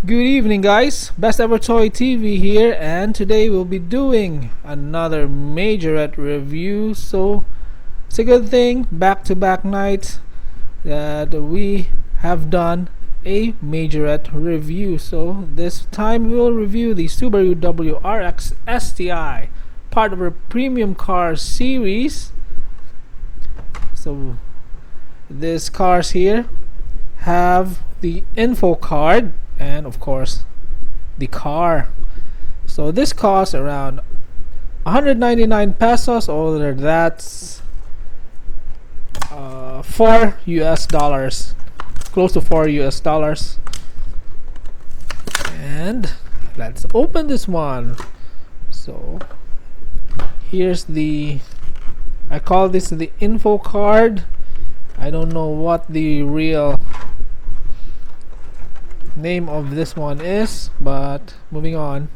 Good evening, guys. Best Ever Toy TV here, and today we'll be doing another Majorette review. So it's a good thing, back-to-back nights, that we have done a Majorette review. So this time we'll review the Subaru WRX Sti, part of our premium car series. So these cars here have the info card and of course the car. So this costs around 199 pesos, or that's 4 US dollars, close to 4 US dollars. And let's open this one. So here's the, I call this the info card. I don't know what the real name of this one is, but moving on.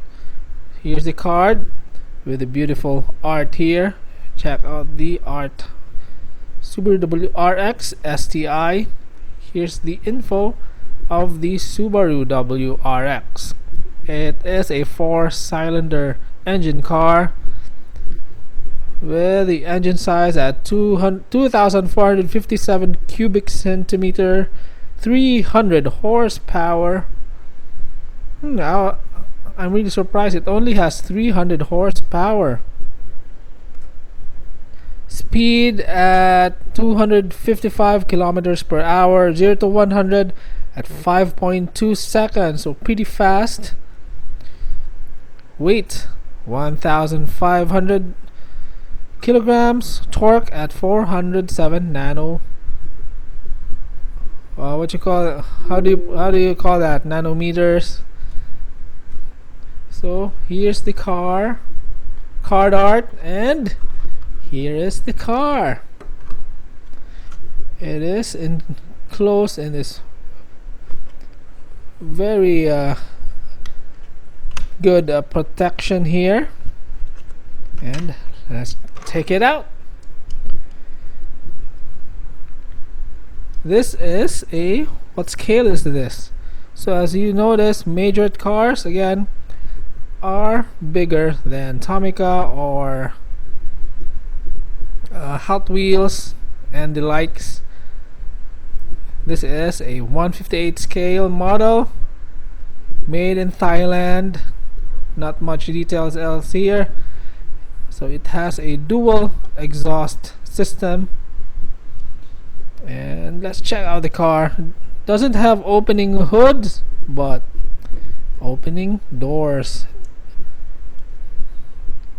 Here's the card with the beautiful art here. Check out the art. Subaru WRX Sti. Here's the info of the Subaru WRX. It is a 4-cylinder engine car with the engine size at 2,457 cubic centimeter, 300 horsepower. Now I'm really surprised it only has 300 horsepower. Speed at 255 kilometers per hour, 0 to 100 at 5.2 seconds, so pretty fast. Weight 1,500 kilograms. Torque at 407 nano. What you call it? How do you call that? Nanometers. So here's the card art, and here is the car. It is enclosed in this very good protection here, and let's take it out. This is a, what scale is this? So as you notice, Majorette cars again are bigger than Tomica or Hot Wheels and the likes. This is a 158 scale model, made in Thailand. Not much details else here. So it has a dual exhaust system. And let's check out the car. Doesn't have opening hoods, but opening doors.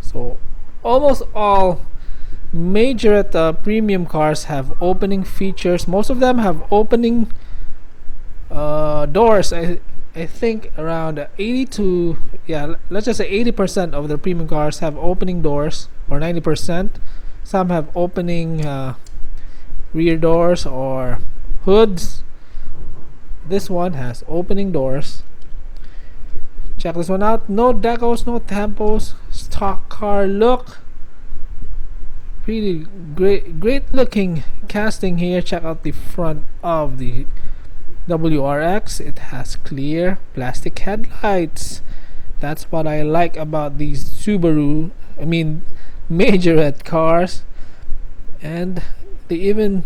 So almost all Majorette premium cars have opening features. Most of them have opening doors. I think around 80 to, yeah, let's just say 80% of the premium cars have opening doors, or 90%. Some have opening rear doors or hoods. This one has opening doors. Check this one out. No decals, no tampos. Stock car look. Pretty great looking casting here. Check out the front of the WRX. It has clear plastic headlights. That's what I like about these Majorette cars. And they even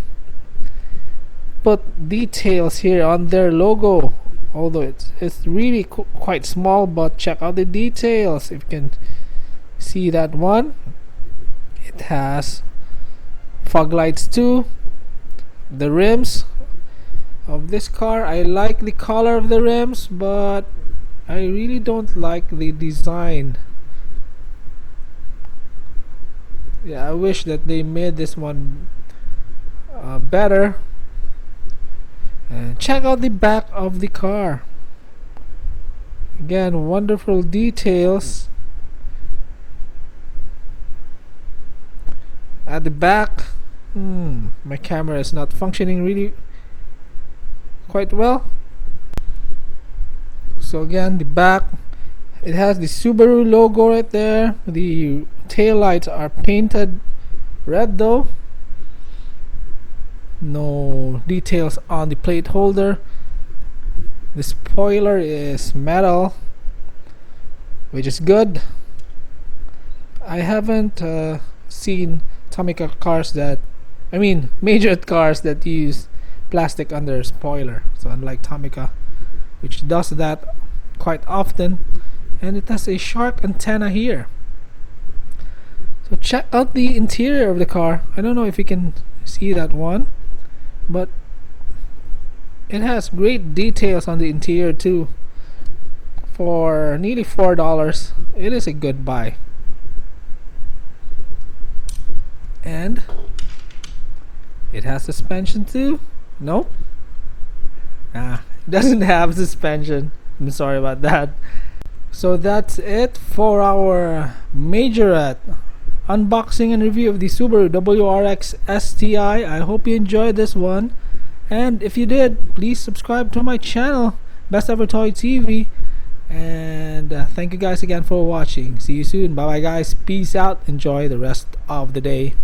put details here on their logo, although it's really quite small, but check out the details. If you can see that one, it has fog lights too. The rims of this car, I like the color of the rims, but I really don't like the design. Yeah, I wish that they made this one better. And check out the back of the car. Again, wonderful details at the back. My camera is not functioning really quite well. So again, the back, it has the Subaru logo right there. The tail lights are painted red though. No details on the plate holder. The spoiler is metal, which is good. I haven't seen Tomica cars Majorette cars that use plastic under spoiler. So unlike Tomica, which does that quite often, and it has a sharp antenna here. So check out the interior of the car. I don't know if you can see that one, but it has great details on the interior too. For nearly $4, it is a good buy. And it has suspension too? Nope. It doesn't have suspension. I'm sorry about that. So that's it for our Majorette unboxing and review of the Subaru WRX Sti. I hope you enjoyed this one, and if you did, please subscribe to my channel, Best Ever Toy TV, and thank you guys again for watching. See you soon. Bye bye guys, peace out, enjoy the rest of the day.